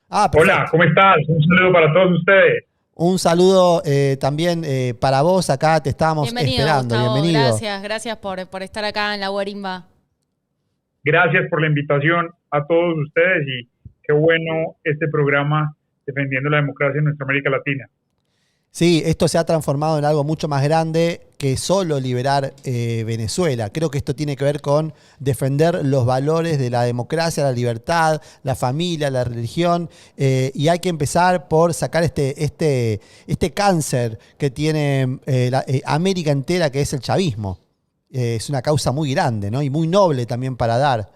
Hola, Perfecto. ¿cómo estás? Un saludo para todos ustedes. Un saludo también para vos acá, te estábamos Bienvenido, esperando, Gustavo. bienvenido. Gracias por estar acá en la Guarimba. Gracias por la invitación a todos ustedes y qué bueno este programa defendiendo la democracia en nuestra América Latina. Sí, esto se ha transformado en algo mucho más grande que solo liberar Venezuela. Creo que esto tiene que ver con defender los valores de la democracia, la libertad, la familia, la religión, y hay que empezar por sacar este cáncer que tiene América entera, que es el chavismo. Es una causa muy grande, ¿no? Y muy noble también para dar.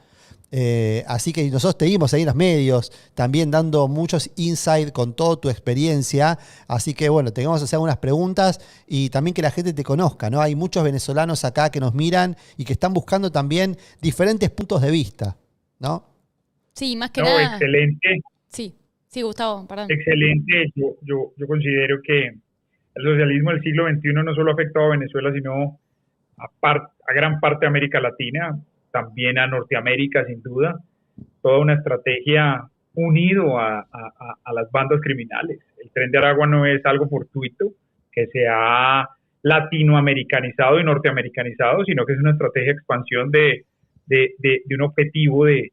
Así que nosotros te vimos ahí en los medios, también dando muchos insights con toda tu experiencia. Así que bueno, te vamos a hacer algunas preguntas y también que la gente te conozca, ¿no? Hay muchos venezolanos acá que nos miran y que están buscando también diferentes puntos de vista, ¿no? Sí, más que No, nada. excelente, Sí, sí, Gustavo, perdón. excelente. Yo considero que el socialismo del siglo XXI no solo ha afectado a Venezuela, sino a gran parte de América Latina, también a Norteamérica, sin duda. Toda una estrategia unido a las bandas criminales. El Tren de Aragua no es algo fortuito que se ha latinoamericanizado y norteamericanizado, sino que es una estrategia de expansión de un objetivo de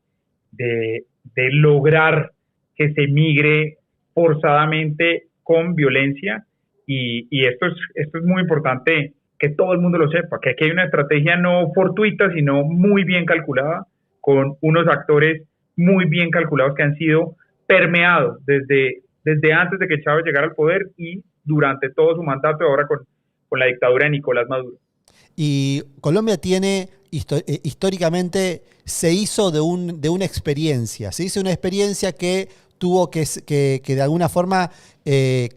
lograr que se migre forzadamente con violencia y esto es muy importante que todo el mundo lo sepa, que aquí hay una estrategia no fortuita, sino muy bien calculada, con unos actores muy bien calculados que han sido permeados desde antes de que Chávez llegara al poder y durante todo su mandato, ahora con la dictadura de Nicolás Maduro. Y Colombia tiene, históricamente, se hizo de una experiencia, se hizo una experiencia que tuvo que de alguna forma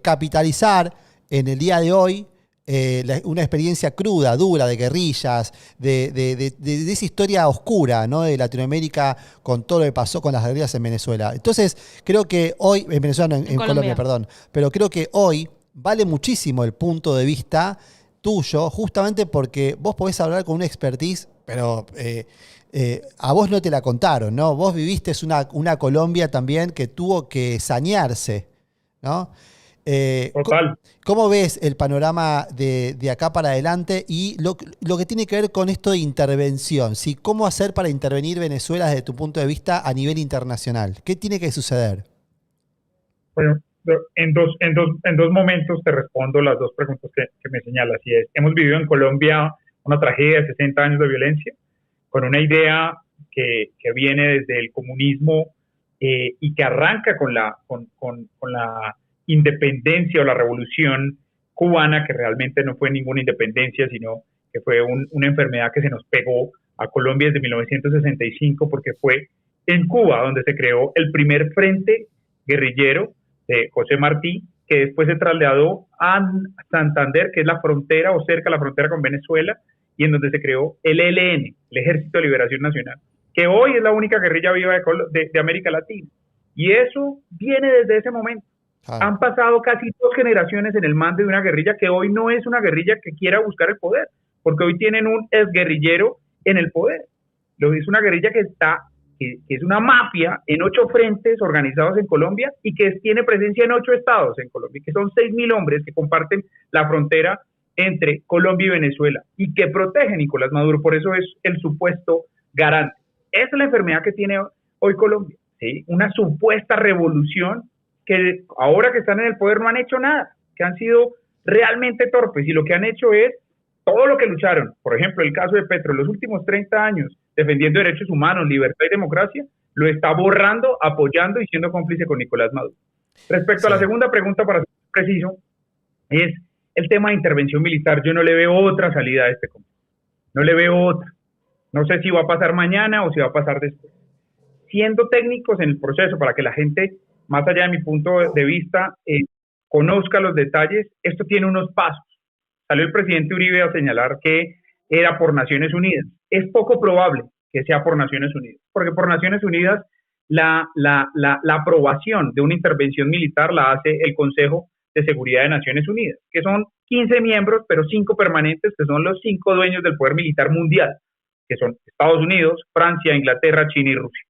capitalizar en el día de hoy una experiencia cruda, dura, de guerrillas, de esa historia oscura, ¿no? De Latinoamérica con todo lo que pasó con las guerrillas en Venezuela. Entonces, creo que hoy, en Venezuela, no, En en Colombia, Colombia. perdón, pero creo que hoy vale muchísimo el punto de vista tuyo, justamente porque vos podés hablar con una expertise, pero a vos no te la contaron, ¿no? Vos viviste una Colombia también que tuvo que sanearse, ¿no? Eh, co- Total. ¿Cómo ves el panorama de acá para adelante y lo que tiene que ver con esto de intervención? ¿Sí? ¿Cómo hacer para intervenir Venezuela desde tu punto de vista a nivel internacional? ¿Qué tiene que suceder? Bueno, en dos momentos te respondo las dos preguntas que me señalas. Y es, hemos vivido en Colombia una tragedia de 60 años de violencia, con una idea que viene desde el comunismo y que arranca con la independencia o la revolución cubana, que realmente no fue ninguna independencia, sino que fue una enfermedad que se nos pegó a Colombia desde 1965, porque fue en Cuba donde se creó el primer frente guerrillero de José Martí, que después se trasladó a Santander, que es la frontera o cerca de la frontera con Venezuela, y en donde se creó el ELN, el Ejército de Liberación Nacional, que hoy es la única guerrilla viva de América Latina. Y eso viene desde ese momento. Claro. Han pasado casi 2 generaciones en el mando de una guerrilla que hoy no es una guerrilla que quiera buscar el poder, porque hoy tienen un exguerrillero en el poder. Lo es una guerrilla que es una mafia en 8 frentes organizados en Colombia y que tiene presencia en 8 estados en Colombia, que son 6.000 hombres que comparten la frontera entre Colombia y Venezuela y que protege a Nicolás Maduro. Por eso es el supuesto garante. Esa es la enfermedad que tiene hoy Colombia, ¿sí? Una supuesta revolución que ahora que están en el poder no han hecho nada, que han sido realmente torpes y lo que han hecho es todo lo que lucharon, por ejemplo, el caso de Petro, los últimos 30 años defendiendo derechos humanos, libertad y democracia, lo está borrando, apoyando y siendo cómplice con Nicolás Maduro. Respecto a la Sí. segunda pregunta, para ser preciso, es el tema de intervención militar. Yo no le veo otra salida a este conflicto. No le veo otra. No sé si va a pasar mañana o si va a pasar después. Siendo técnicos en el proceso para que la gente, más allá de mi punto de vista, conozca los detalles, esto tiene unos pasos. Salió el presidente Uribe a señalar que era por Naciones Unidas. Es poco probable que sea por Naciones Unidas, porque por Naciones Unidas la aprobación de una intervención militar la hace el Consejo de Seguridad de Naciones Unidas, que son 15 miembros, pero 5 permanentes, que son los 5 dueños del poder militar mundial, que son Estados Unidos, Francia, Inglaterra, China y Rusia.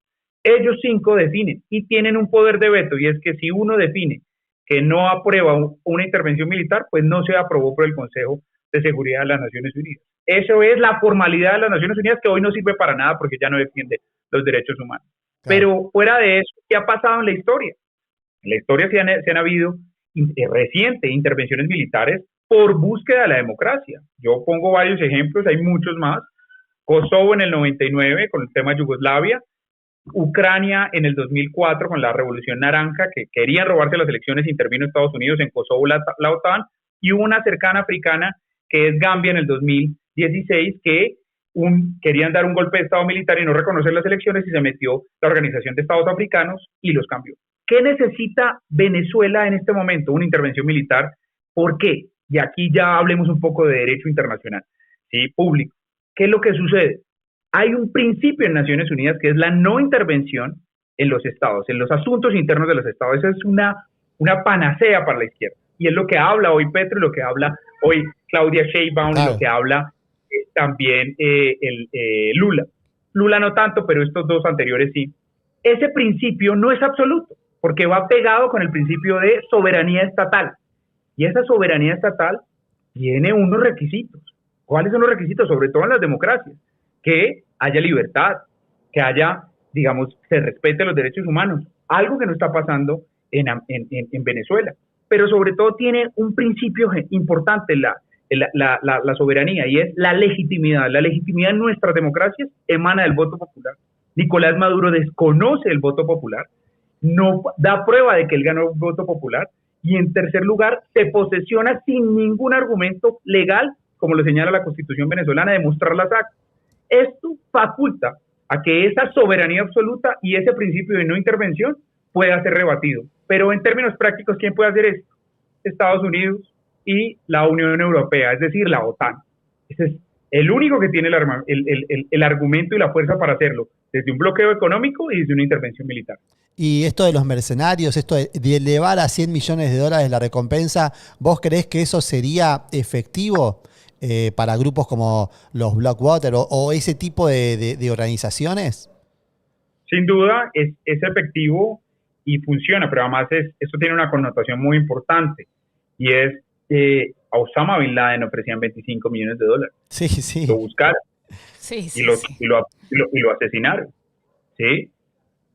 Ellos 5 definen y tienen un poder de veto, y es que si uno define que no aprueba una intervención militar, pues no se aprobó por el Consejo de Seguridad de las Naciones Unidas. Eso es la formalidad de las Naciones Unidas, que hoy no sirve para nada porque ya no defiende los derechos humanos. Claro. Pero fuera de eso, ¿qué ha pasado en la historia? En la historia se han habido recientes intervenciones militares por búsqueda de la democracia. Yo pongo varios ejemplos, hay muchos más. Kosovo en el 99 con el tema de Yugoslavia, Ucrania en el 2004 con la Revolución Naranja, que querían robarse las elecciones, intervino Estados Unidos, en Kosovo la OTAN, y una cercana africana que es Gambia en el 2016, que querían dar un golpe de Estado militar y no reconocer las elecciones, y se metió la Organización de Estados Africanos y los cambió. ¿Qué necesita Venezuela en este momento? Una intervención militar. ¿Por qué? Y aquí ya hablemos un poco de derecho internacional, ¿sí? Público. ¿Qué es lo que sucede? Hay un principio en Naciones Unidas que es la no intervención en los estados, en los asuntos internos de los estados. Esa es una panacea para la izquierda. Y es lo que habla hoy Petro, y lo que habla hoy Claudia Sheinbaum, y lo que habla también Lula. Lula no tanto, pero estos dos anteriores sí. Ese principio no es absoluto, porque va pegado con el principio de soberanía estatal. Y esa soberanía estatal tiene unos requisitos. ¿Cuáles son los requisitos? Sobre todo en las democracias. Que haya libertad, que haya, digamos, se respete los derechos humanos. Algo que no está pasando en Venezuela. Pero sobre todo tiene un principio importante la soberanía, y es la legitimidad. La legitimidad en nuestras democracias emana del voto popular. Nicolás Maduro desconoce el voto popular, no da prueba de que él ganó el voto popular, y en tercer lugar se posesiona sin ningún argumento legal, como lo señala la Constitución venezolana, de mostrar las actas. Esto faculta a que esa soberanía absoluta y ese principio de no intervención pueda ser rebatido. Pero en términos prácticos, ¿quién puede hacer esto? Estados Unidos y la Unión Europea, es decir, la OTAN. Ese es el único que tiene el argumento y la fuerza para hacerlo, desde un bloqueo económico y desde una intervención militar. Y esto de los mercenarios, esto de elevar a $100 millones la recompensa, ¿vos creés que eso sería efectivo para grupos como los Blackwater o ese tipo de organizaciones? Sin duda es efectivo y funciona, pero además esto tiene una connotación muy importante, y es a Osama Bin Laden ofrecían $25 millones. Sí, sí. Lo buscaron. Sí, sí, y lo asesinaron. ¿Sí?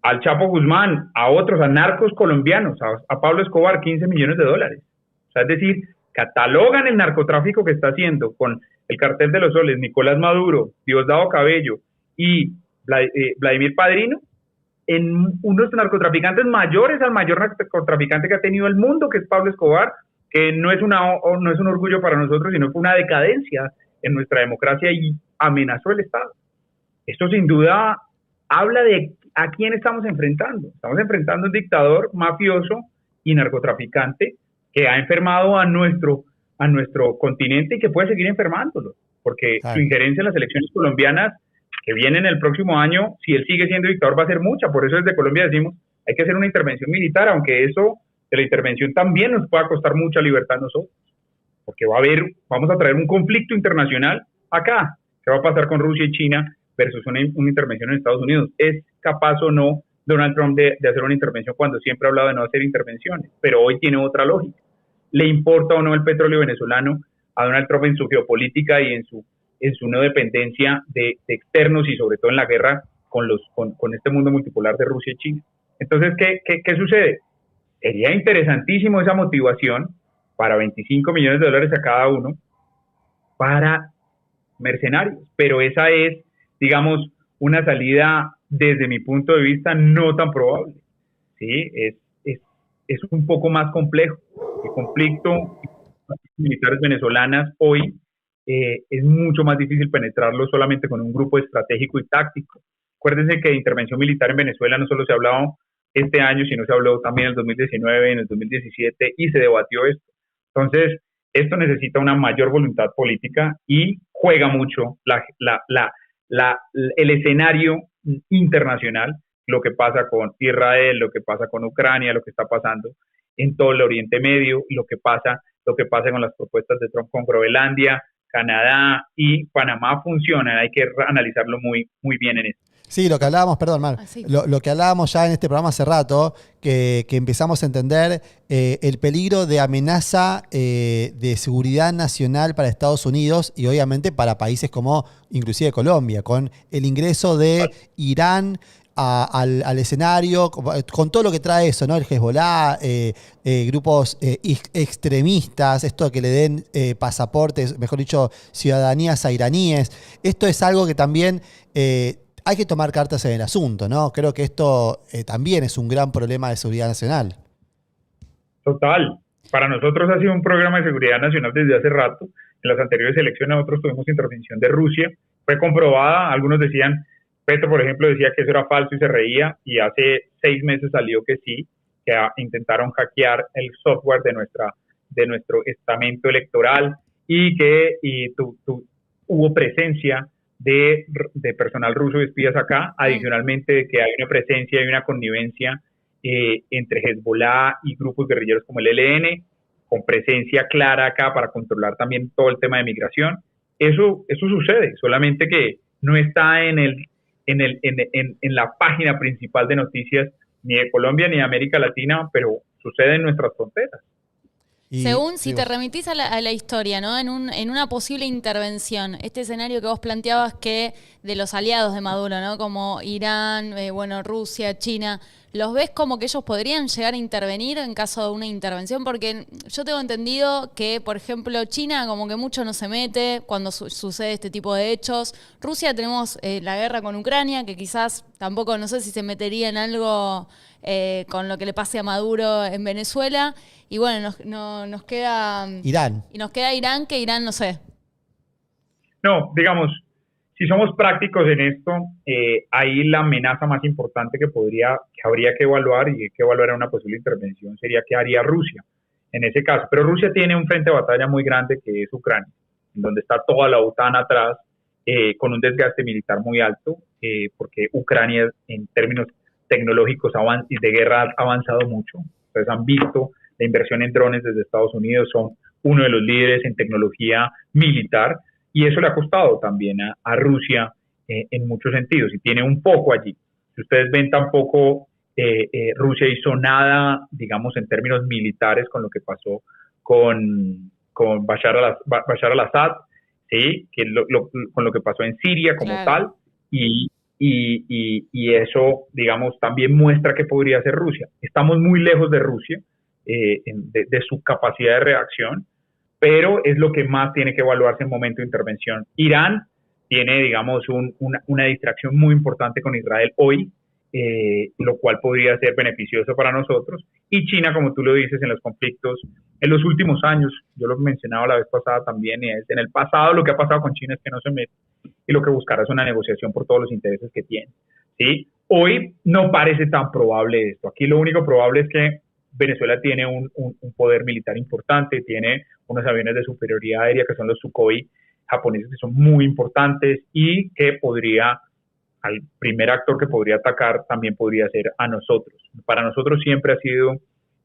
Al Chapo Guzmán, a otros, a narcos colombianos, a Pablo Escobar, $15 millones. O sea, es decir, catalogan el narcotráfico que está haciendo con el Cartel de los Soles, Nicolás Maduro, Diosdado Cabello y Vladimir Padrino, en unos narcotraficantes mayores al mayor narcotraficante que ha tenido el mundo, que es Pablo Escobar, que no es un orgullo para nosotros, sino fue una decadencia en nuestra democracia y amenazó el Estado. Esto sin duda habla de a quién estamos enfrentando. Estamos enfrentando a un dictador mafioso y narcotraficante que ha enfermado a nuestro continente y que puede seguir enfermándolo, porque su injerencia en las elecciones colombianas que vienen el próximo año, si él sigue siendo dictador, va a ser mucha. Por eso desde Colombia decimos, hay que hacer una intervención militar, aunque eso de la intervención también nos pueda costar mucha libertad a nosotros, porque vamos a traer un conflicto internacional acá. ¿Qué va a pasar con Rusia y China versus una intervención en Estados Unidos? ¿Es capaz o no Donald Trump de hacer una intervención cuando siempre ha hablado de no hacer intervenciones? Pero hoy tiene otra lógica. ¿Le importa o no el petróleo venezolano a Donald Trump en su geopolítica y en su no dependencia de externos, y sobre todo en la guerra con este mundo multipolar de Rusia y China? Entonces, ¿qué sucede? Sería interesantísimo esa motivación para $25 millones a cada uno para mercenarios, pero esa es, digamos, una salida desde mi punto de vista no tan probable. ¿Sí? Es un poco más complejo. El conflicto militares venezolanas hoy es mucho más difícil penetrarlo solamente con un grupo estratégico y táctico. Acuérdense que de intervención militar en Venezuela no solo se ha hablado este año, sino se habló también en el 2019, en el 2017, y se debatió esto. Entonces, esto necesita una mayor voluntad política y juega mucho el escenario internacional, lo que pasa con Israel, lo que pasa con Ucrania, lo que está pasando en todo el Oriente Medio, lo que pasa con las propuestas de Trump con Groenlandia, Canadá y Panamá funcionan. Hay que analizarlo muy, muy bien en esto. Sí, lo que hablábamos, perdón, Mar, Sí. lo que hablábamos ya en este programa hace rato, que empezamos a entender el peligro de amenaza de seguridad nacional para Estados Unidos y obviamente para países como inclusive Colombia, con el ingreso de Irán al escenario, con todo lo que trae eso, ¿no? El Hezbollah, grupos extremistas, esto de que le den pasaportes, mejor dicho, ciudadanías a iraníes. Esto es algo que también hay que tomar cartas en el asunto, ¿no? Creo que esto también es un gran problema de seguridad nacional. Total. Para nosotros ha sido un programa de seguridad nacional desde hace rato. En las anteriores elecciones nosotros tuvimos intervención de Rusia. Fue comprobada. Algunos decían, Petro, por ejemplo, decía que eso era falso y se reía. Y hace 6 meses salió que sí, que intentaron hackear el software de nuestro estamento electoral y que hubo presencia de personal ruso y espías acá, adicionalmente de que hay una presencia y una connivencia entre Hezbollah y grupos guerrilleros como el ELN, con presencia clara acá para controlar también todo el tema de migración. Eso sucede, solamente que no está en la página principal de noticias ni de Colombia ni de América Latina, pero sucede en nuestras fronteras. Según si te remitís a la historia, ¿no? En una posible intervención, este escenario que vos planteabas que de los aliados de Maduro, ¿no? Como Irán, Rusia, China, ¿los ves como que ellos podrían llegar a intervenir en caso de una intervención? Porque yo tengo entendido que, por ejemplo, China como que mucho no se mete cuando sucede este tipo de hechos. Rusia tenemos la guerra con Ucrania, que quizás tampoco, no sé si se metería en algo con lo que le pase a Maduro en Venezuela. Y bueno, nos queda Irán. Y nos queda Irán, que Irán no sé. No, digamos, si somos prácticos en esto, ahí la amenaza más importante que habría que evaluar y que evaluar en una posible intervención sería qué haría Rusia en ese caso. Pero Rusia tiene un frente de batalla muy grande que es Ucrania, en donde está toda la OTAN atrás, con un desgaste militar muy alto, porque Ucrania en términos tecnológicos y de guerra ha avanzado mucho. Ustedes han visto la inversión en drones desde Estados Unidos, son uno de los líderes en tecnología militar, y eso le ha costado también a Rusia en muchos sentidos, y tiene un poco allí. Si ustedes ven, tampoco Rusia hizo nada, digamos, en términos militares con lo que pasó con Bashar al-Assad, ¿sí? Con lo que pasó en Siria como tal, y eso, digamos, también muestra que podría hacer Rusia. Estamos muy lejos de Rusia, de su capacidad de reacción, pero es lo que más tiene que evaluarse en momento de intervención. Irán tiene, digamos, una distracción muy importante con Israel hoy, lo cual podría ser beneficioso para nosotros. Y China, como tú lo dices, en los conflictos, en los últimos años, yo lo mencionaba la vez pasada también, es en el pasado lo que ha pasado con China es que no se mete, y lo que buscará es una negociación por todos los intereses que tiene, ¿sí? Hoy no parece tan probable esto. Aquí lo único probable es que Venezuela tiene un poder militar importante, tiene unos aviones de superioridad aérea que son los Sukhoi japoneses, que son muy importantes, y que al primer actor que podría atacar también podría ser a nosotros. Para nosotros siempre ha sido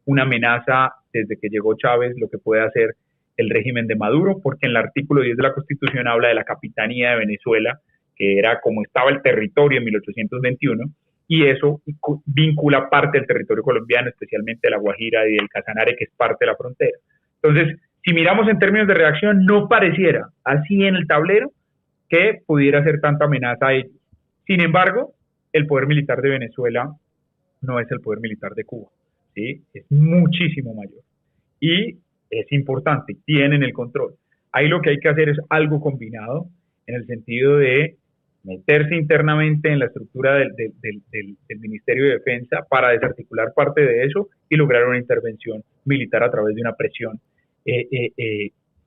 una amenaza desde que llegó Chávez lo que puede hacer el régimen de Maduro, porque en el artículo 10 de la Constitución habla de la capitanía de Venezuela, que era como estaba el territorio en 1821, y eso vincula parte del territorio colombiano, especialmente de La Guajira y del Casanare, que es parte de la frontera. Entonces, si miramos en términos de reacción, no pareciera así en el tablero que pudiera ser tanta amenaza a ellos. Sin embargo, el poder militar de Venezuela no es el poder militar de Cuba, ¿sí? Es muchísimo mayor. Y es importante, tienen el control. Ahí lo que hay que hacer es algo combinado, en el sentido de meterse internamente en la estructura del Ministerio de Defensa para desarticular parte de eso y lograr una intervención militar a través de una presión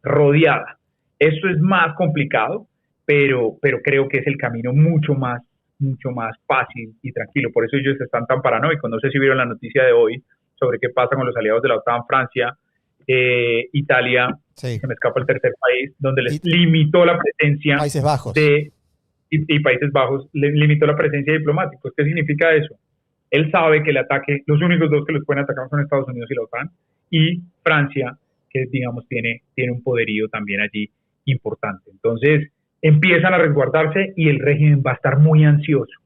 rodeada. Esto es más complicado, pero creo que es el camino mucho más fácil y tranquilo. Por eso ellos están tan paranoicos. No sé si vieron la noticia de hoy sobre qué pasa con los aliados de la OTAN, Francia, Italia, sí. Se me escapa el tercer país, donde les limitó la presencia Países Bajos. y Países Bajos les limitó la presencia de diplomáticos. ¿Qué significa eso? Él sabe que los únicos dos que los pueden atacar son Estados Unidos y la OTAN, y Francia, que digamos tiene un poderío también allí importante. Entonces empiezan a resguardarse y el régimen va a estar muy ansioso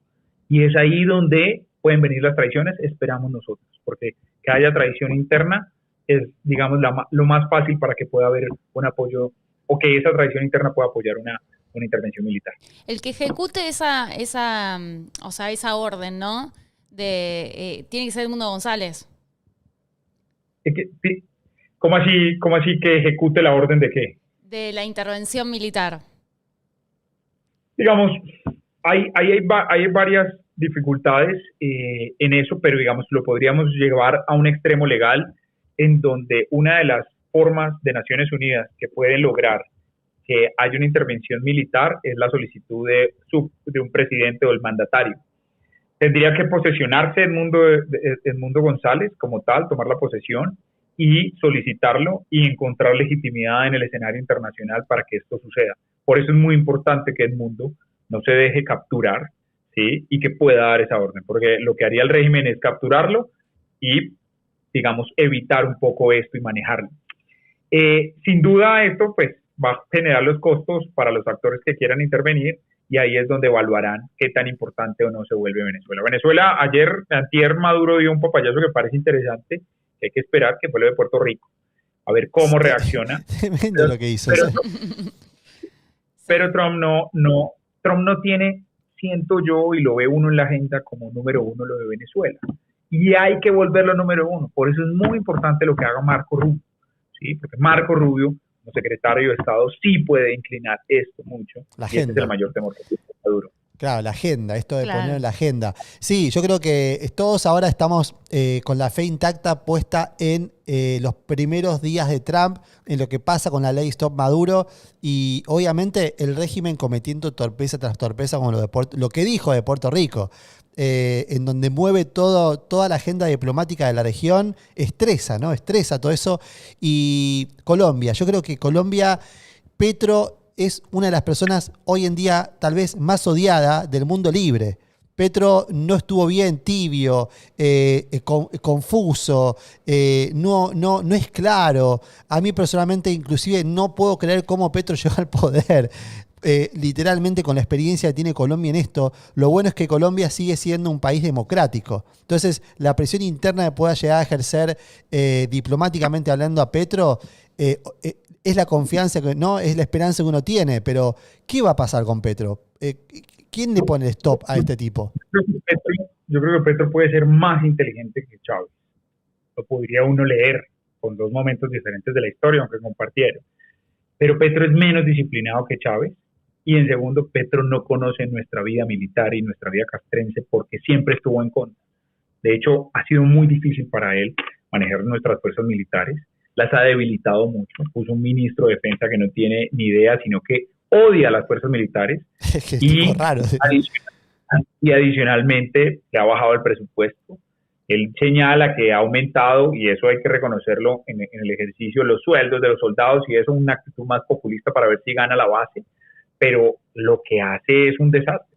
Y es ahí donde pueden venir las traiciones, esperamos nosotros, porque que haya traición interna es, digamos, lo más fácil para que pueda haber un apoyo, o que esa traición interna pueda apoyar una intervención militar. El que ejecute esa orden, ¿no? Tiene que ser Edmundo González. ¿Cómo así que ejecute la orden de qué? De la intervención militar. Digamos, hay varias dificultades en eso, pero digamos, lo podríamos llevar a un extremo legal en donde una de las formas de Naciones Unidas que puede lograr que haya una intervención militar es la solicitud de un presidente o el mandatario. Tendría que posesionarse Edmundo González como tal, tomar la posesión y solicitarlo y encontrar legitimidad en el escenario internacional para que esto suceda. Por eso es muy importante que Edmundo no se deje capturar, ¿sí? Y que pueda dar esa orden, porque lo que haría el régimen es capturarlo y, digamos, evitar un poco esto y manejarlo. Sin duda esto pues va a generar los costos para los actores que quieran intervenir y ahí es donde evaluarán qué tan importante o no se vuelve Venezuela. Venezuela, antier Maduro dio un papayazo que parece interesante, que hay que esperar, que fue lo de Puerto Rico, a ver cómo reacciona. Tremendo lo que hizo. Pero Trump no tiene, siento yo, y lo ve uno en la agenda como número uno lo de Venezuela. Y hay que volverlo número uno. Por eso es muy importante lo que haga Marco Rubio, ¿sí? Porque Marco Rubio, como secretario de Estado, sí puede inclinar esto mucho. Y ese es el mayor temor que tiene Maduro. Claro, la agenda, esto de poner en la agenda. Sí, yo creo que todos ahora estamos con la fe intacta puesta en los primeros días de Trump, en lo que pasa con la ley Stop Maduro y obviamente el régimen cometiendo torpeza tras torpeza como lo que dijo de Puerto Rico, en donde mueve toda la agenda diplomática de la región, estresa todo eso. Y Colombia, yo creo que Colombia, Petro es una de las personas hoy en día tal vez más odiada del mundo libre. Petro no estuvo bien, tibio, confuso, no es claro. A mí personalmente inclusive no puedo creer cómo Petro llegó al poder. Literalmente con la experiencia que tiene Colombia en esto, lo bueno es que Colombia sigue siendo un país democrático. Entonces la presión interna que pueda llegar a ejercer diplomáticamente hablando a Petro es la confianza, es la esperanza que uno tiene, pero ¿qué va a pasar con Petro? ¿Quién le pone el stop a este tipo? Yo creo que Petro puede ser más inteligente que Chávez. Lo podría uno leer con dos momentos diferentes de la historia, aunque compartieron. Pero Petro es menos disciplinado que Chávez. Y en segundo, Petro no conoce nuestra vida militar y nuestra vida castrense porque siempre estuvo en contra. De hecho, ha sido muy difícil para él manejar nuestras fuerzas militares. Las ha debilitado mucho. Puso un ministro de defensa que no tiene ni idea, sino que odia a las fuerzas militares. y, raro. Y adicionalmente le ha bajado el presupuesto. Él señala que ha aumentado, y eso hay que reconocerlo en el ejercicio, los sueldos de los soldados, y eso es una actitud más populista para ver si gana la base, pero lo que hace es un desastre.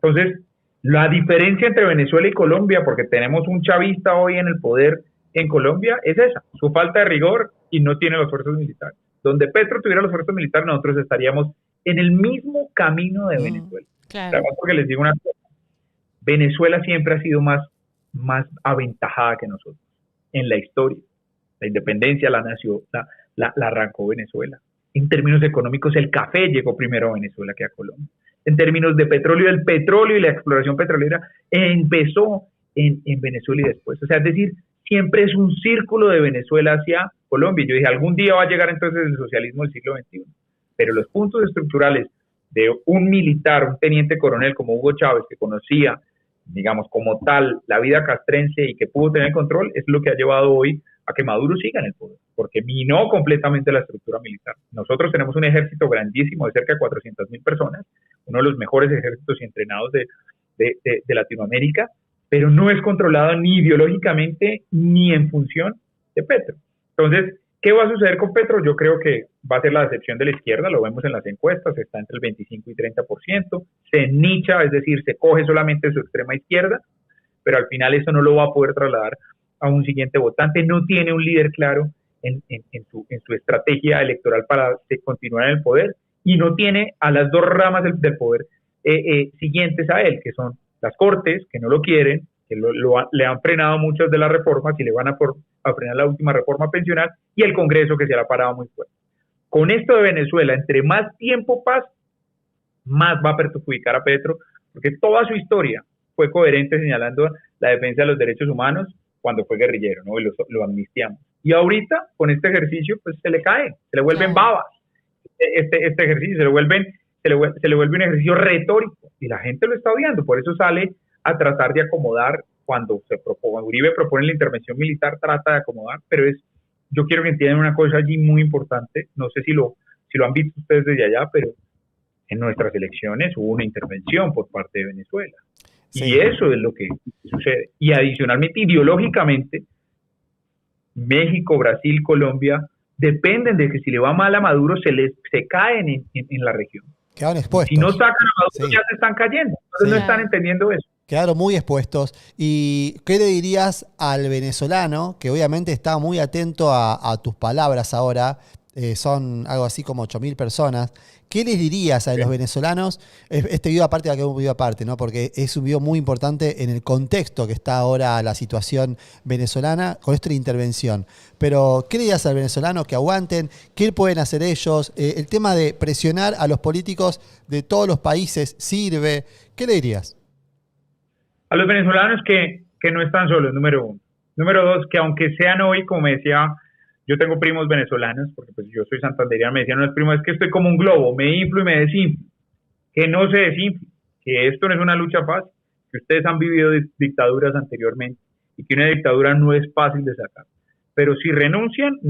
Entonces, la diferencia entre Venezuela y Colombia, porque tenemos un chavista hoy en el poder en Colombia, es esa, su falta de rigor y no tiene las fuerzas militares. Donde Petro tuviera las fuerzas militares, nosotros estaríamos en el mismo camino de Venezuela. Claro. Además, porque les digo una cosa, Venezuela siempre ha sido más aventajada que nosotros en la historia. La independencia la nació, la arrancó Venezuela. En términos económicos, el café llegó primero a Venezuela que a Colombia. En términos de petróleo, el petróleo y la exploración petrolera empezó en Venezuela y después. O sea, es decir, siempre es un círculo de Venezuela hacia Colombia. Yo dije, algún día va a llegar entonces el socialismo del siglo XXI. Pero los puntos estructurales de un militar, un teniente coronel como Hugo Chávez, que conocía, digamos, como tal, la vida castrense y que pudo tener control, es lo que ha llevado hoy a que Maduro siga en el poder, porque minó completamente la estructura militar. Nosotros tenemos un ejército grandísimo de cerca de 400.000 personas, uno de los mejores ejércitos y entrenados de Latinoamérica, pero no es controlado ni ideológicamente ni en función de Petro. Entonces, ¿qué va a suceder con Petro? Yo creo que va a ser la decepción de la izquierda, lo vemos en las encuestas, está entre el 25 y 30%, se nicha, es decir, se coge solamente su extrema izquierda, pero al final eso no lo va a poder trasladar a un siguiente votante, no tiene un líder claro en su estrategia electoral para continuar en el poder, y no tiene a las dos ramas del poder siguientes a él, que son las Cortes, que no lo quieren, que le han frenado muchas de las reformas y le van a frenar la última reforma pensional, y el Congreso, que se le ha parado muy fuerte. Con esto de Venezuela, entre más tiempo pasa, más va a perjudicar a Petro, porque toda su historia fue coherente señalando la defensa de los derechos humanos cuando fue guerrillero, ¿no? Y lo amnistiamos. Y ahorita, con este ejercicio, pues se le cae, se le vuelven babas. Este ejercicio se le vuelve un ejercicio retórico, y la gente lo está odiando. Por eso sale a tratar de acomodar. Cuando Uribe propone la intervención militar, trata de acomodar, pero yo quiero que entiendan una cosa allí muy importante. No sé si lo han visto ustedes desde allá, pero en nuestras elecciones hubo una intervención por parte de Venezuela. Sí. Y eso es lo que sucede. Y adicionalmente, ideológicamente, México, Brasil, Colombia dependen de que si le va mal a Maduro se caen en la región. Quedaron expuestos. Si no sacan a Maduro, ya se están cayendo. Entonces no están entendiendo eso. Quedaron muy expuestos. ¿Y qué le dirías al venezolano, que obviamente está muy atento a tus palabras ahora? Son algo así como 8.000 personas. ¿Qué les dirías a los venezolanos? Este video aparte va a quedar un video aparte, ¿no? Porque es un video muy importante en el contexto que está ahora la situación venezolana con esta intervención. Pero, ¿qué le dirías al venezolano que aguanten? ¿Qué pueden hacer ellos? El tema de presionar a los políticos de todos los países sirve. ¿Qué le dirías? A los venezolanos que no están solos, número uno. Número dos, que aunque sean hoy, como me decía, yo tengo primos venezolanos, porque pues yo soy santanderiano, me decían, no es primo, es que estoy como un globo, me inflo y me desinflo. Que no se desinfle, que esto no es una lucha fácil, que ustedes han vivido dictaduras anteriormente y que una dictadura no es fácil de sacar. Pero si renuncian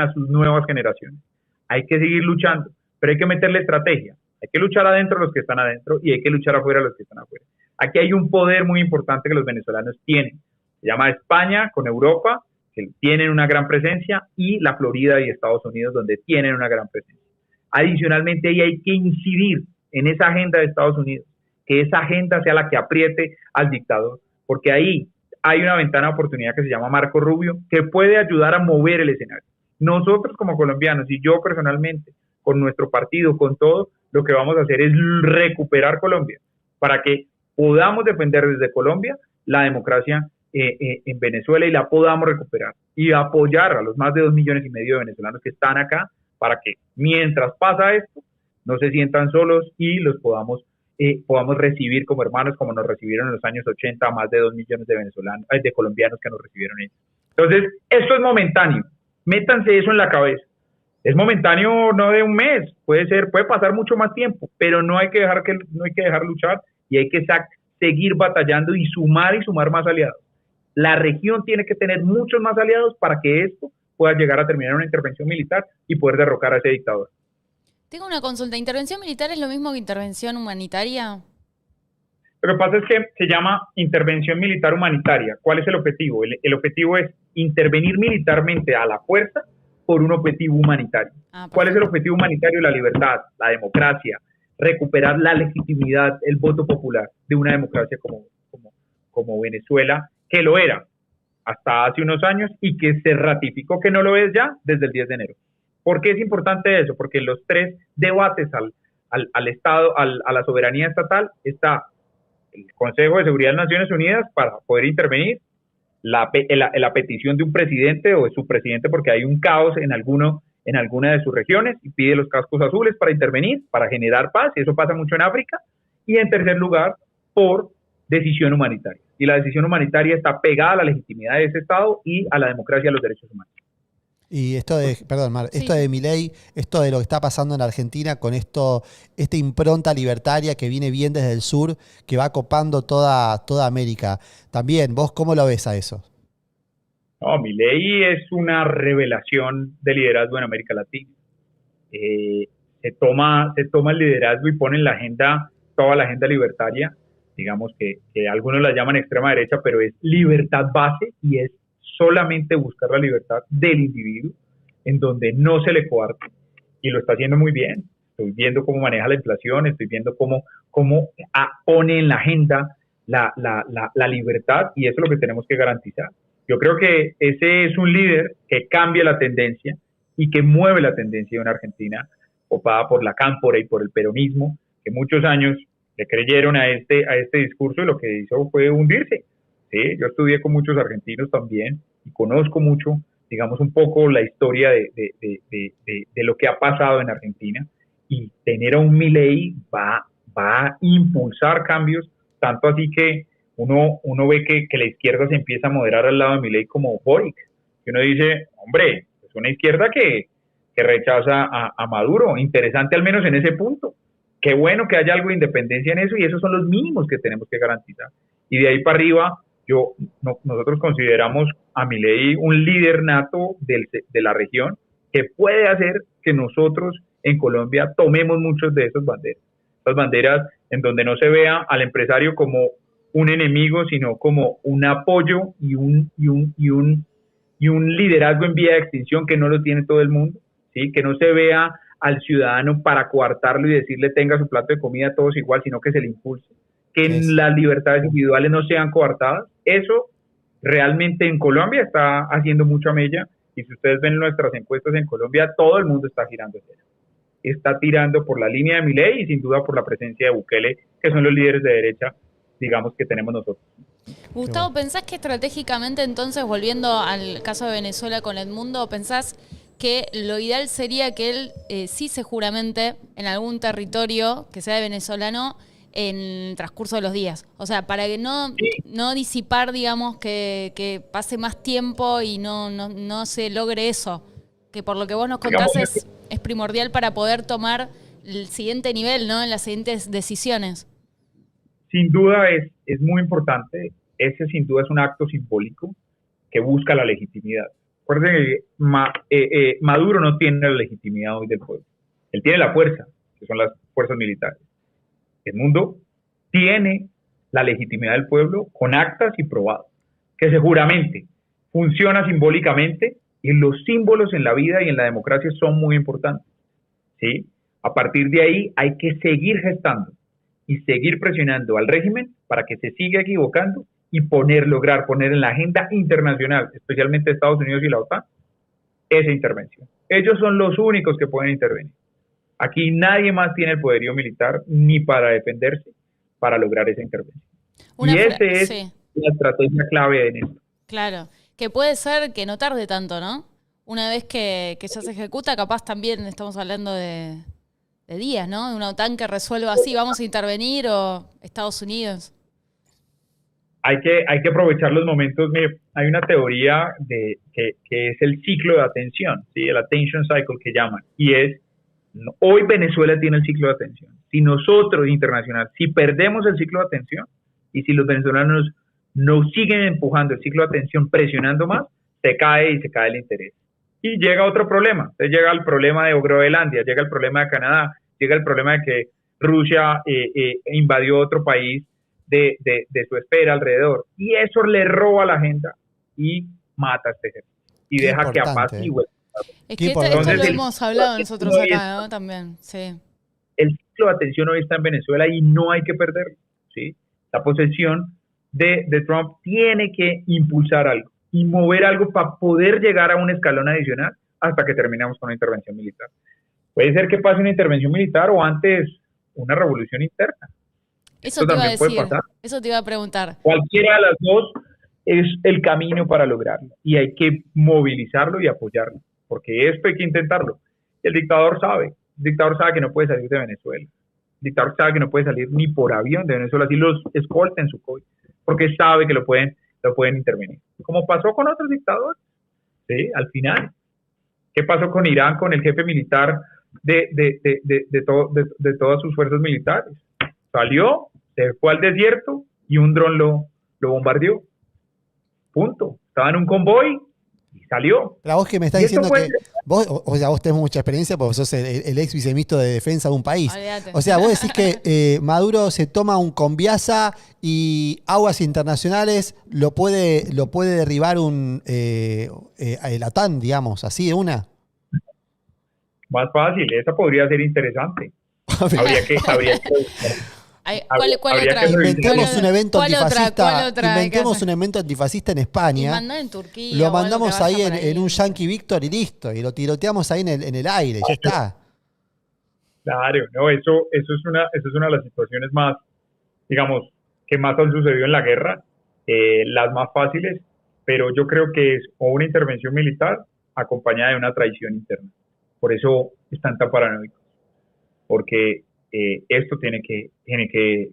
a sus nuevas generaciones. Hay que seguir luchando, pero hay que meterle estrategia. Hay que luchar adentro los que están adentro y hay que luchar afuera los que están afuera. Aquí hay un poder muy importante que los venezolanos tienen. Se llama España con Europa, que tienen una gran presencia, y la Florida y Estados Unidos, donde tienen una gran presencia. Adicionalmente, ahí hay que incidir en esa agenda de Estados Unidos, que esa agenda sea la que apriete al dictador, porque ahí hay una ventana de oportunidad que se llama Marco Rubio, que puede ayudar a mover el escenario. Nosotros como colombianos, y yo personalmente, con nuestro partido, con todo, lo que vamos a hacer es recuperar Colombia, para que podamos defender desde Colombia la democracia en Venezuela y la podamos recuperar, y apoyar a los más de 2,5 millones de venezolanos que están acá, para que mientras pasa esto, no se sientan solos y los podamos recibir como hermanos, como nos recibieron en los años 80 más de 2 millones de venezolanos, de colombianos que nos recibieron ellos. Entonces, esto es momentáneo, métanse eso en la cabeza. Es momentáneo, no de un mes, puede pasar mucho más tiempo, pero no hay que dejar luchar, y hay que seguir batallando y sumar más aliados. La región tiene que tener muchos más aliados para que esto pueda llegar a terminar una intervención militar y poder derrocar a ese dictador. Tengo una consulta. ¿Intervención militar es lo mismo que intervención humanitaria? Lo que pasa es que se llama intervención militar humanitaria. ¿Cuál es el objetivo? El objetivo es intervenir militarmente a la fuerza por un objetivo humanitario. ¿Cuál es el objetivo humanitario? La libertad, la democracia, recuperar la legitimidad, el voto popular de una democracia como Venezuela, que lo era hasta hace unos años y que se ratificó que no lo es ya desde el 10 de enero. ¿Por qué es importante eso? Porque en los 3 debates al Estado, a la soberanía estatal, está el Consejo de Seguridad de Naciones Unidas para poder intervenir, la petición de un presidente o de su presidente porque hay un caos en alguna de sus regiones y pide los cascos azules para intervenir, para generar paz, y eso pasa mucho en África. Y en tercer lugar, por decisión humanitaria. Y la decisión humanitaria está pegada a la legitimidad de ese Estado y a la democracia y a los derechos humanos. Y esto de Milei, esto de lo que está pasando en Argentina con esta impronta libertaria que viene bien desde el sur, que va copando toda América. También, ¿vos cómo lo ves a eso? No, Milei es una revelación de liderazgo en América Latina. Se toma el liderazgo y pone en la agenda, toda la agenda libertaria, digamos que algunos la llaman extrema derecha, pero es libertad base y es solamente buscar la libertad del individuo, en donde no se le coarte, y lo está haciendo muy bien. Estoy viendo cómo maneja la inflación, estoy viendo cómo pone en la agenda la libertad, y eso es lo que tenemos que garantizar. Yo creo que ese es un líder que cambia la tendencia y que mueve la tendencia de una Argentina copada por la cámpora y por el peronismo, que muchos años le creyeron a este discurso y lo que hizo fue hundirse. ¿Sí? Yo estudié con muchos argentinos también y conozco mucho, digamos, un poco la historia de lo que ha pasado en Argentina, y tener a un Milei va a impulsar cambios, tanto así que uno ve que la izquierda se empieza a moderar al lado de Milei como Boric, y uno dice, hombre, es una izquierda que rechaza a Maduro, interesante al menos en ese punto, qué bueno que haya algo de independencia en eso, y esos son los mínimos que tenemos que garantizar, y de ahí para arriba, nosotros consideramos a Milei un líder nato de la región, que puede hacer que nosotros en Colombia tomemos muchos de esas banderas en donde no se vea al empresario como un enemigo, sino como un apoyo y un liderazgo en vía de extinción que no lo tiene todo el mundo, ¿sí? Que no se vea al ciudadano para coartarlo y decirle tenga su plato de comida a todos igual, sino que se le impulse, que las libertades individuales no sean coartadas. Eso realmente en Colombia está haciendo mucha mella, y si ustedes ven nuestras encuestas en Colombia, todo el mundo está girando hacia allá. Está tirando por la línea de Milei y sin duda por la presencia de Bukele, que son los líderes de derecha, digamos, que tenemos nosotros. Gustavo, ¿pensás que estratégicamente entonces, volviendo al caso de Venezuela con Edmundo, pensás que lo ideal sería que él sí se juramente en algún territorio que sea venezolano en el transcurso de los días? O sea, para que no disipar, digamos, que pase más tiempo y no se logre eso, que por lo que vos nos contás es primordial para poder tomar el siguiente nivel, ¿no? En las siguientes decisiones. Sin duda es muy importante. Ese sin duda es un acto simbólico que busca la legitimidad. Acuérdense que Maduro no tiene la legitimidad hoy del pueblo. Él tiene la fuerza, que son las fuerzas militares. El mundo tiene la legitimidad del pueblo con actas y probados, que se juramente, funciona simbólicamente, y los símbolos en la vida y en la democracia son muy importantes, ¿sí? A partir de ahí hay que seguir gestando y seguir presionando al régimen para que se siga equivocando y lograr poner en la agenda internacional, especialmente Estados Unidos y la OTAN, esa intervención. Ellos son los únicos que pueden intervenir. Aquí nadie más tiene el poderío militar ni para defenderse, para lograr esa intervención. Y esa es la estrategia clave en esto. Claro, que puede ser que no tarde tanto, ¿no? Una vez que ya se ejecuta, capaz también estamos hablando de días, ¿no? De una OTAN que resuelva así, vamos a intervenir, o Estados Unidos. Hay que aprovechar los momentos. Mire, hay una teoría que es el ciclo de atención, ¿sí? El attention cycle que llaman, y es, hoy Venezuela tiene el ciclo de atención. Si nosotros, internacional, si perdemos el ciclo de atención y si los venezolanos no siguen empujando el ciclo de atención, presionando más, se cae el interés. Y llega otro problema. Entonces llega el problema de Groenlandia, llega el problema de Canadá, llega el problema de que Rusia invadió otro país de su esfera alrededor. Y eso le roba la agenda y mata a este ejército. Y Qué deja que importante. apacigue. Es que esto lo hemos hablado nosotros acá, ¿no? También, sí. El ciclo de atención hoy está en Venezuela y no hay que perderlo, ¿sí? La posesión de Trump tiene que impulsar algo y mover algo para poder llegar a un escalón adicional hasta que terminamos con una intervención militar. Puede ser que pase una intervención militar o antes una revolución interna. Eso te iba a decir, eso te iba a preguntar. Cualquiera de las dos es el camino para lograrlo y hay que movilizarlo y apoyarlo, porque esto hay que intentarlo. El dictador sabe que no puede salir de Venezuela. El dictador sabe que no puede salir ni por avión de Venezuela, así los escolta en su COVID, porque sabe que lo pueden intervenir. Como pasó con otros dictadores, ¿sí? Al final. ¿Qué pasó con Irán, con el jefe militar de todas sus fuerzas militares? Salió, se fue al desierto y un dron lo bombardeó. Punto. Estaba en un convoy y salió. La vos que me estás diciendo que vos tenés mucha experiencia porque sos el ex viceministro de defensa de un país. Olvídate. O sea, vos decís que Maduro se toma un Conviasa y aguas internacionales lo puede derribar el OTAN, digamos, así de una. Más fácil, esa podría ser interesante. Habría que ¿Cuál otra? Inventemos un evento antifascista. ¿Cuál Inventemos un evento antifascista en España. Y mandar en Turquía. Lo mandamos ahí en un Yankee Victor y listo. Y lo tiroteamos ahí en el aire. Ya está. Claro, no, eso es una de las situaciones más, digamos, que más han sucedido en la guerra, las más fáciles, pero yo creo que es o una intervención militar acompañada de una traición interna. Por eso están tan paranoicos, porque esto tiene que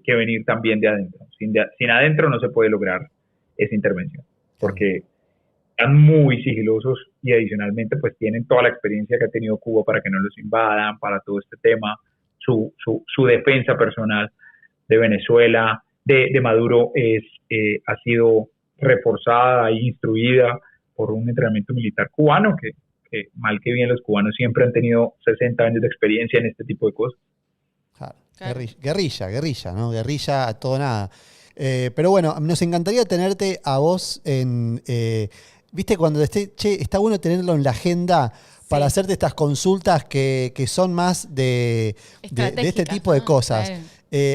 venir también de adentro. Sin adentro no se puede lograr esa intervención, porque están muy sigilosos y adicionalmente pues tienen toda la experiencia que ha tenido Cuba para que no los invadan, para todo este tema, su defensa personal de Venezuela, de Maduro ha sido reforzada e instruida por un entrenamiento militar cubano que mal que bien los cubanos siempre han tenido 60 años de experiencia en este tipo de cosas. Claro. Guerrilla, ¿no? Guerrilla a todo nada. Pero bueno, nos encantaría tenerte a vos viste, cuando está bueno tenerlo en la agenda para hacerte estas consultas que son más de este tipo de cosas. Claro.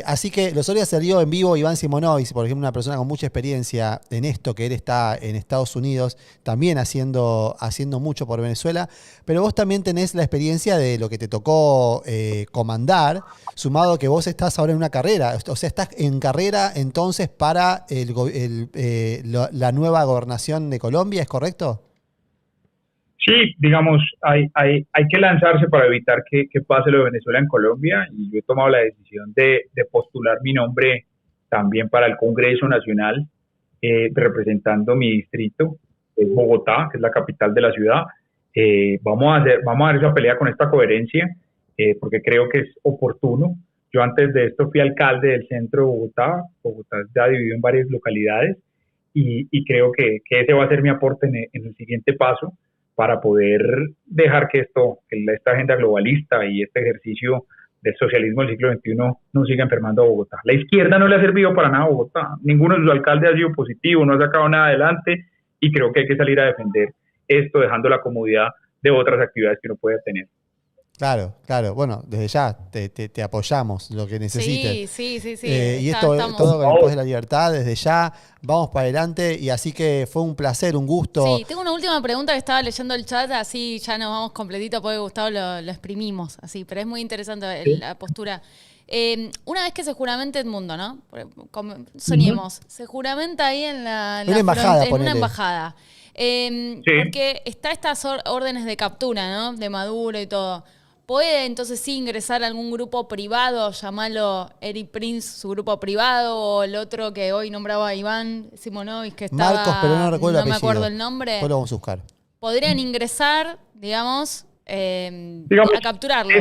Así que los otros días salió en vivo Iván Simonovic, por ejemplo, una persona con mucha experiencia en esto, que él está en Estados Unidos, también haciendo mucho por Venezuela, pero vos también tenés la experiencia de lo que te tocó comandar, sumado que vos estás ahora en una carrera, o sea, estás en carrera entonces para la nueva gobernación de Colombia, ¿es correcto? Sí, digamos, hay que lanzarse para evitar que pase lo de Venezuela en Colombia, y yo he tomado la decisión de postular mi nombre también para el Congreso Nacional, representando mi distrito, Bogotá, que es la capital de la ciudad. Vamos a dar esa pelea con esta coherencia, porque creo que es oportuno. Yo antes de esto fui alcalde del centro de Bogotá. Bogotá está dividido en varias localidades, y creo que ese va a ser mi aporte en el siguiente paso, para poder dejar que esta agenda globalista y este ejercicio del socialismo del siglo XXI no siga enfermando a Bogotá. La izquierda no le ha servido para nada a Bogotá. Ninguno de sus alcaldes ha sido positivo, no ha sacado nada adelante, y creo que hay que salir a defender esto, dejando la comodidad de otras actividades que uno puede tener. Claro. Bueno, desde ya te apoyamos lo que necesites. Sí. Y esto todo con el Pos de la Libertad, desde ya vamos para adelante, y así que fue un placer, un gusto. Sí, tengo una última pregunta que estaba leyendo el chat, así ya nos vamos completito, porque Gustavo lo exprimimos, así, pero es muy interesante la postura. Una vez que se juramente Edmundo, ¿no? Soñemos, se juramenta ahí en una embajada, en una embajada. Porque está estas órdenes de captura, ¿no? De Maduro y todo. ¿Puede entonces sí ingresar a algún grupo privado, llamarlo Eric Prince, su grupo privado, o el otro que hoy nombraba Iván Simonovic, que estaba... Marcos, pero no recuerdo el apellido. No me acuerdo el nombre. Después lo vamos a buscar. ¿Podrían ingresar, digamos, a capturarlo?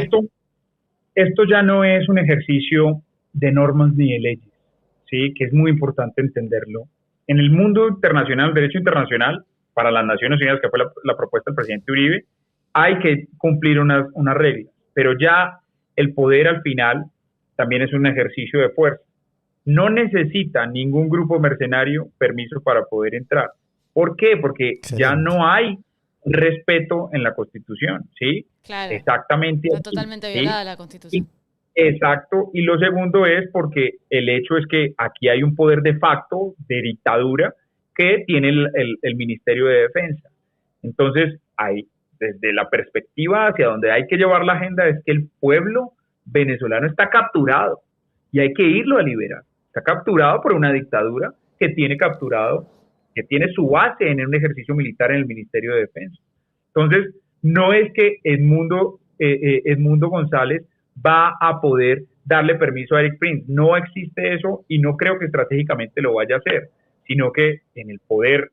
Esto ya no es un ejercicio de normas ni de leyes, ¿sí? Que es muy importante entenderlo. En el mundo internacional, derecho internacional, para las Naciones Unidas, que fue la propuesta del presidente Uribe, hay que cumplir unas reglas, pero ya el poder al final también es un ejercicio de fuerza. No necesita ningún grupo mercenario permiso para poder entrar. ¿Por qué? Porque Excelente. ya no hay respeto en la Constitución, ¿sí? Claro. Exactamente. Está totalmente violada la Constitución. Exacto. Y lo segundo es porque el hecho es que aquí hay un poder de facto, de dictadura, que tiene el Ministerio de Defensa. Entonces, desde la perspectiva hacia donde hay que llevar la agenda, es que el pueblo venezolano está capturado y hay que irlo a liberar. Está capturado por una dictadura que tiene su base en un ejercicio militar en el Ministerio de Defensa. Entonces, no es que Edmundo González va a poder darle permiso a Eric Prince. No existe eso, y no creo que estratégicamente lo vaya a hacer, sino que en el poder,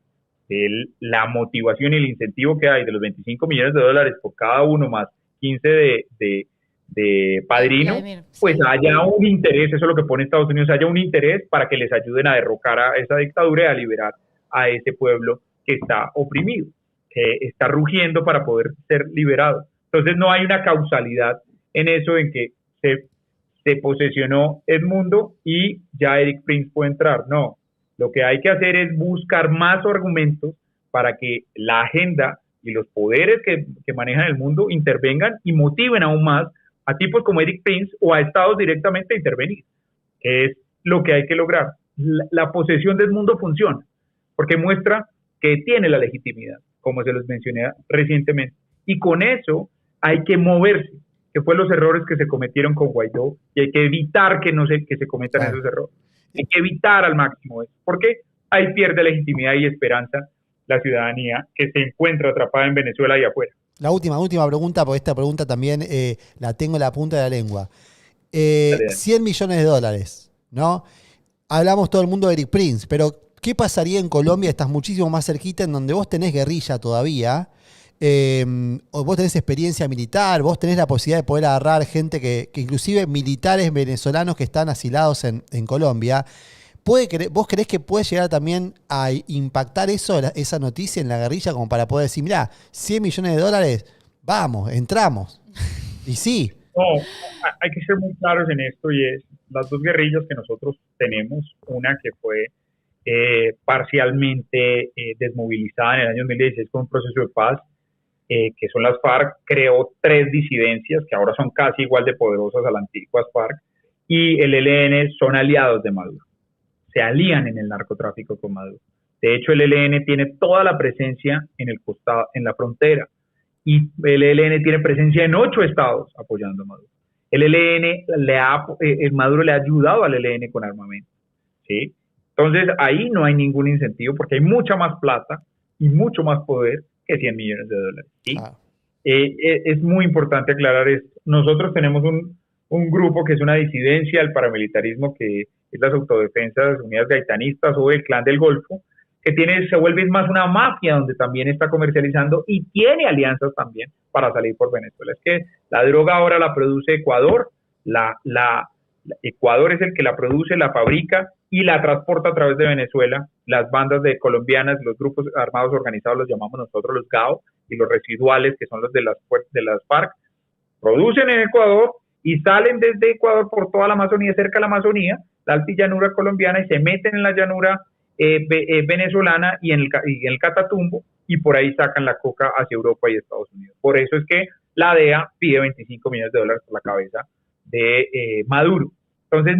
la motivación y el incentivo que hay de los $25 millones por cada uno, más 15 de padrino, pues haya un interés, eso es lo que pone Estados Unidos, haya un interés para que les ayuden a derrocar a esa dictadura y a liberar a ese pueblo que está oprimido, que está rugiendo para poder ser liberado. Entonces no hay una causalidad en eso, en que se posesionó Edmundo y ya Eric Prince puede entrar. No, lo que hay que hacer es buscar más argumentos para que la agenda y los poderes que manejan el mundo intervengan y motiven aún más a tipos como Eric Prince o a estados directamente a intervenir, que es lo que hay que lograr. La posesión del mundo funciona, porque muestra que tiene la legitimidad, como se los mencioné recientemente, y con eso hay que moverse. que fue los errores que se cometieron con Guaidó, y hay que evitar que se cometan esos errores. Hay que evitar al máximo eso, porque ahí pierde legitimidad y esperanza la ciudadanía que se encuentra atrapada en Venezuela y afuera. La última pregunta, porque esta pregunta también la tengo en la punta de la lengua. 100 millones de dólares, ¿no? Hablamos todo el mundo de Eric Prince, pero ¿qué pasaría en Colombia? Estás muchísimo más cerquita, en donde vos tenés guerrilla todavía, vos tenés experiencia militar, vos tenés la posibilidad de poder agarrar gente que inclusive militares venezolanos que están asilados en Colombia. ¿Vos creés que puede llegar también a impactar esa noticia en la guerrilla como para poder decir, mirá, 100 millones de dólares, vamos, entramos? Y sí. No, hay que ser muy claros en esto, y es las dos guerrillas que nosotros tenemos, una que fue parcialmente desmovilizada en el año 2016 con un proceso de paz, que son las FARC, creó 3 disidencias que ahora son casi igual de poderosas a las antiguas FARC, y el ELN son aliados de Maduro, se alían en el narcotráfico con Maduro. De hecho, el ELN tiene toda la presencia en el costado, en la frontera, y el ELN tiene presencia en 8 estados apoyando a Maduro. El ELN Maduro le ha ayudado al ELN con armamento, ¿sí? Entonces ahí no hay ningún incentivo porque hay mucha más plata y mucho más poder que 100 millones de dólares, ¿sí? Es muy importante aclarar esto. Nosotros tenemos un grupo que es una disidencia del paramilitarismo, que es las Autodefensas Unidas Gaitanistas o el Clan del Golfo, que se vuelve más una mafia donde también está comercializando y tiene alianzas también para salir por Venezuela. Es que la droga ahora la produce Ecuador, Ecuador es el que la produce, la fabrica y la transporta a través de Venezuela. Las bandas de colombianas, los grupos armados organizados, los llamamos nosotros los GAO, y los residuales, que son los de las FARC, producen en Ecuador y salen desde Ecuador por toda la Amazonía, cerca de la Amazonía, la altillanura colombiana, y se meten en la llanura venezolana y en el Catatumbo, y por ahí sacan la coca hacia Europa y Estados Unidos. Por eso es que la DEA pide 25 millones de dólares por la cabeza de Maduro. Entonces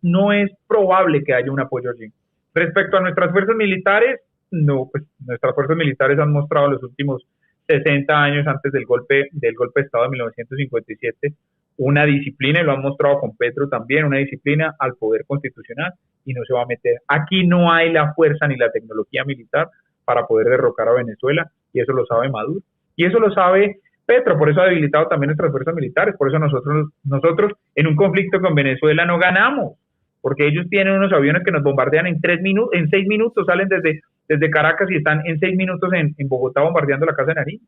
no es probable que haya un apoyo allí. Respecto a nuestras fuerzas militares, no, pues nuestras fuerzas militares han mostrado en los últimos 60 años antes del golpe de Estado de 1957 una disciplina, y lo han mostrado con Petro también, una disciplina al poder constitucional, y no se va a meter. Aquí no hay la fuerza ni la tecnología militar para poder derrocar a Venezuela, y eso lo sabe Maduro, y eso lo sabe Petro, por eso ha debilitado también nuestras fuerzas militares. Por eso nosotros en un conflicto con Venezuela no ganamos, porque ellos tienen unos aviones que nos bombardean en 6 minutos, salen desde Caracas y están en 6 minutos en Bogotá bombardeando la Casa de Nariño.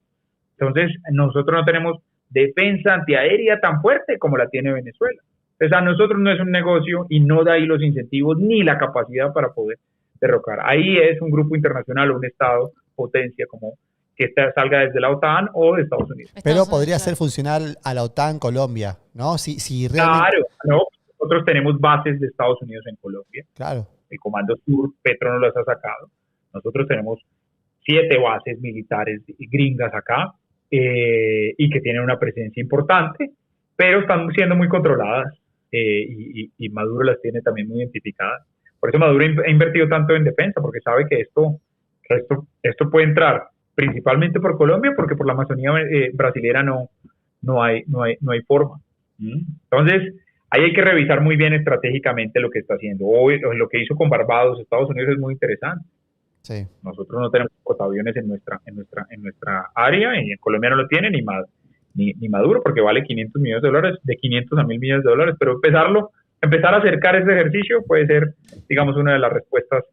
Entonces nosotros no tenemos defensa antiaérea tan fuerte como la tiene Venezuela. Entonces a nosotros no es un negocio, y no da ahí los incentivos ni la capacidad para poder derrocar. Ahí es un grupo internacional o un estado potencia como que salga desde la OTAN o de Estados Unidos. Pero podría ser funcional a la OTAN Colombia, ¿no? Si realmente... Claro, no, nosotros tenemos bases de Estados Unidos en Colombia. Claro. El Comando Sur, Petro nos las ha sacado. Nosotros tenemos 7 bases militares gringas acá, y que tienen una presencia importante, pero están siendo muy controladas, y Maduro las tiene también muy identificadas. Por eso Maduro ha invertido tanto en defensa, porque sabe que esto puede entrar principalmente por Colombia, porque por la Amazonía brasilera no hay forma. Entonces, ahí hay que revisar muy bien estratégicamente lo que está haciendo. Hoy, lo que hizo con Barbados, Estados Unidos, es muy interesante. Sí. Nosotros no tenemos portaaviones en nuestra área, y en Colombia no lo tiene ni Maduro, porque vale 500 millones de dólares, de 500 a 1.000 millones de dólares, pero empezar a acercar ese ejercicio puede ser, digamos, una de las respuestas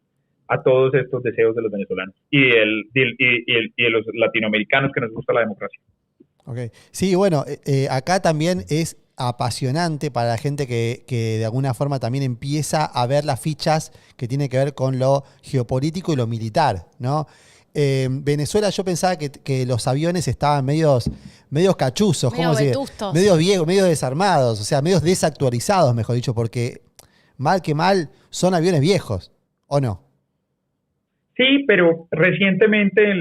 a todos estos deseos de los venezolanos y de los latinoamericanos que nos gusta la democracia. Okay. Sí, bueno, acá también es apasionante para la gente que de alguna forma también empieza a ver las fichas que tiene que ver con lo geopolítico y lo militar, ¿no? Venezuela, yo pensaba que los aviones estaban medios cachuzos, medio vetustos, medios viejos, medios desarmados, o sea, medios desactualizados, mejor dicho, porque mal que mal son aviones viejos, ¿o no? Sí, pero recientemente,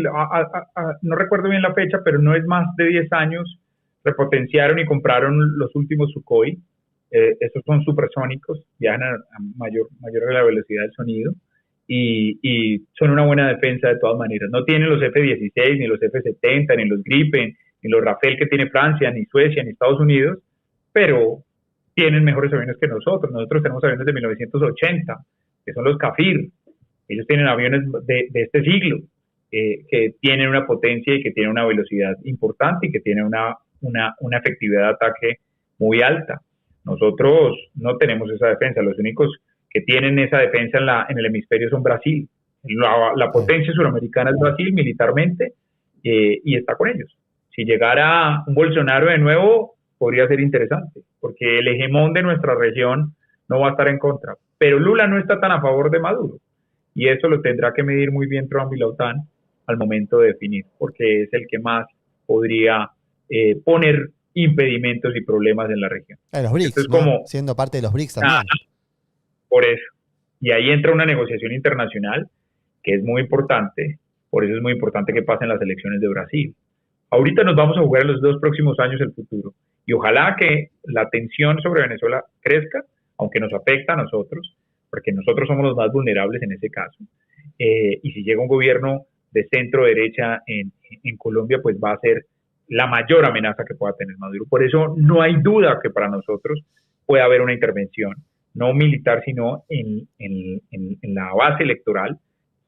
no recuerdo bien la fecha, pero no es más de 10 años, repotenciaron y compraron los últimos Sukhoi. Estos son supersónicos, viajan a mayor de la velocidad del sonido, y son una buena defensa de todas maneras. No tienen los F-16, ni los F-70, ni los Gripen, ni los Rafale que tiene Francia, ni Suecia, ni Estados Unidos, pero tienen mejores aviones que nosotros. Nosotros tenemos aviones de 1980, que son los Kafir. Ellos tienen aviones de este siglo, que tienen una potencia y que tienen una velocidad importante y que tienen una efectividad de ataque muy alta. Nosotros no tenemos esa defensa. Los únicos que tienen esa defensa en el hemisferio son Brasil. La potencia suramericana es Brasil militarmente, y está con ellos. Si llegara un Bolsonaro de nuevo, podría ser interesante, porque el hegemón de nuestra región no va a estar en contra. Pero Lula no está tan a favor de Maduro, y eso lo tendrá que medir muy bien Trump y la OTAN al momento de definir, porque es el que más podría poner impedimentos y problemas en la región. Los BRICS, es como, siendo parte de los BRICS también. Por eso. Y ahí entra una negociación internacional que es muy importante. Por eso es muy importante que pasen las elecciones de Brasil. Ahorita nos vamos a jugar en los 2 próximos años el futuro. Y ojalá que la tensión sobre Venezuela crezca, aunque nos afecta a nosotros, porque nosotros somos los más vulnerables en ese caso. Y si llega un gobierno de centro-derecha en Colombia, pues va a ser la mayor amenaza que pueda tener Maduro. Por eso no hay duda que para nosotros puede haber una intervención, no militar, sino en la base electoral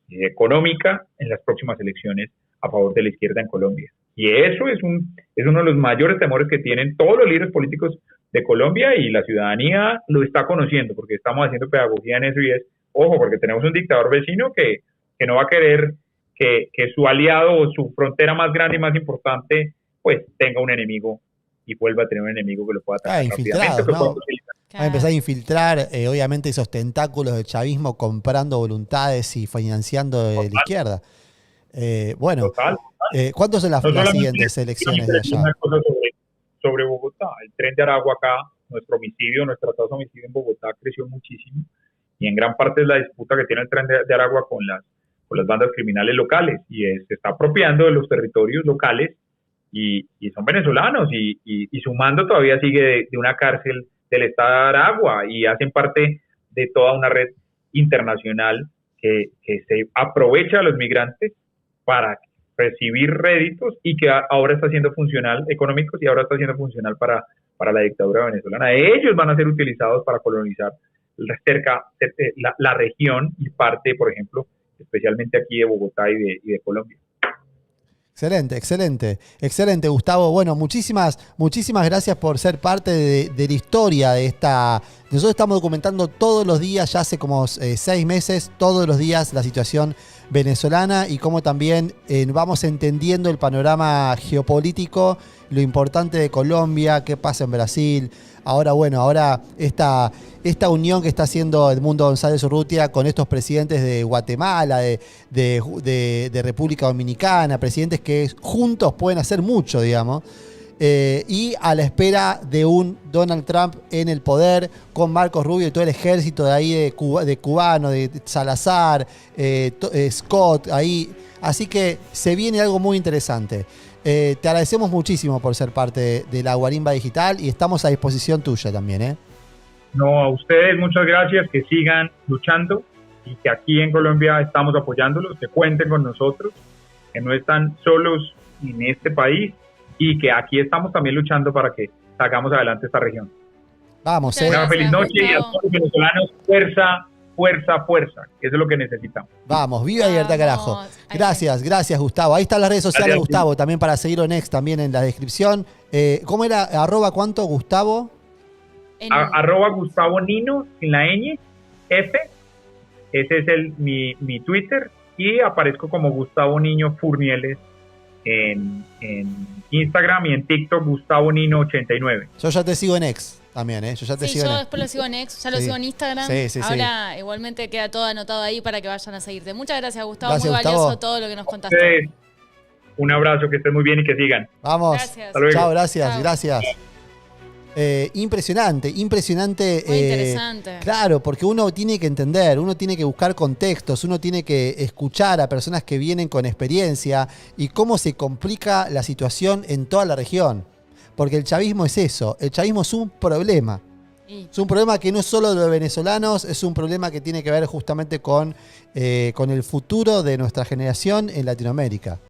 y económica en las próximas elecciones a favor de la izquierda en Colombia. Y eso es uno de los mayores temores que tienen todos los líderes políticos de Colombia, y la ciudadanía lo está conociendo, porque estamos haciendo pedagogía en eso, y es, ojo, porque tenemos un dictador vecino que no va a querer que su aliado o su frontera más grande y más importante pues tenga un enemigo y vuelva a tener un enemigo que lo pueda atacar rápidamente. Va a empezar a infiltrar, obviamente, esos tentáculos del chavismo comprando voluntades y financiando de la izquierda. Total. ¿Cuándo son las siguientes elecciones de allá? Una cosa sobre Bogotá. El tren de Aragua acá, nuestra tasa de homicidio en Bogotá creció muchísimo, y en gran parte es la disputa que tiene el tren de Aragua con las bandas criminales locales, y se está apropiando de los territorios locales, y son venezolanos, y su mando todavía sigue de una cárcel del estado de Aragua, y hacen parte de toda una red internacional que se aprovecha a los migrantes para recibir réditos, y que ahora está siendo funcional, económicos, y ahora está siendo funcional para la dictadura venezolana. Ellos van a ser utilizados para colonizar la región y parte, por ejemplo, especialmente aquí de Bogotá y de Colombia. Excelente, Gustavo. Bueno, muchísimas gracias por ser parte de la historia de esta. Nosotros estamos documentando todos los días, ya hace como 6 meses, todos los días, la situación venezolana, y cómo también vamos entendiendo el panorama geopolítico, lo importante de Colombia, qué pasa en Brasil. Ahora esta unión que está haciendo Edmundo González Urrutia con estos presidentes de Guatemala, de República Dominicana, presidentes que juntos pueden hacer mucho, digamos, y a la espera de un Donald Trump en el poder, con Marcos Rubio y todo el ejército de ahí de cubano, de Salazar, Scott, ahí. Así que se viene algo muy interesante. Te agradecemos muchísimo por ser parte de la Guarimba Digital, y estamos a disposición tuya también. No, a ustedes muchas gracias, que sigan luchando, y que aquí en Colombia estamos apoyándolos, que cuenten con nosotros, que no están solos en este país, y que aquí estamos también luchando para que sacamos adelante esta región. Vamos, Una feliz noche, Gustavo. Y a todos los venezolanos, fuerza, que eso es lo que necesitamos. Vamos, viva Libertad, carajo. Gracias, Gustavo. Ahí están las redes sociales de Gustavo, también para seguirlo en X, también en la descripción. ¿Cómo era? ¿Cuánto, Gustavo? Gustavo Nino, sin la ñ, F. Ese es mi Twitter, y aparezco como Gustavo Niño Furnieles en Instagram, y en TikTok Gustavo Nino 89. Yo ya te sigo en X también, ¿eh? Yo después lo sigo en X, ya lo sigo en Instagram. Sí. Ahora igualmente queda todo anotado ahí para que vayan a seguirte. Muchas gracias, Gustavo. Muy valioso todo lo que nos contaste. Un abrazo, que estén muy bien y que sigan. Vamos. Gracias. Chao, gracias. Impresionante. Muy interesante. Claro, porque uno tiene que entender, uno tiene que buscar contextos, uno tiene que escuchar a personas que vienen con experiencia, y cómo se complica la situación en toda la región. Porque el chavismo es eso, el chavismo es un problema. Es un problema que no es solo de los venezolanos, es un problema que tiene que ver justamente con el futuro de nuestra generación en Latinoamérica.